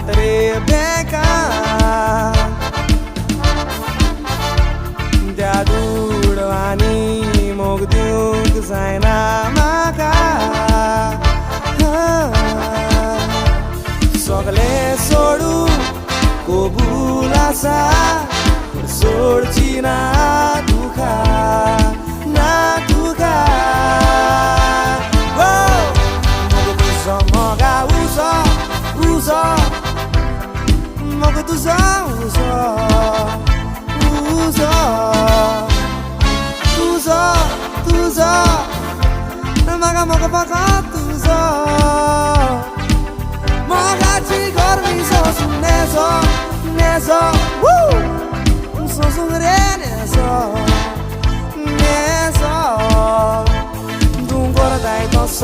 बेका त्या दूडवानी मोग दिवंक जायना म्हाका सगळें सोडून कबूल आसा सोडची ना तुका मोग तुजो मोगा उजो उजो मोग तुजो उजो उजो तुजो तुजो म्हाका मोग फकत तुजो मोगाची gormizo su nezo nezo so su nezo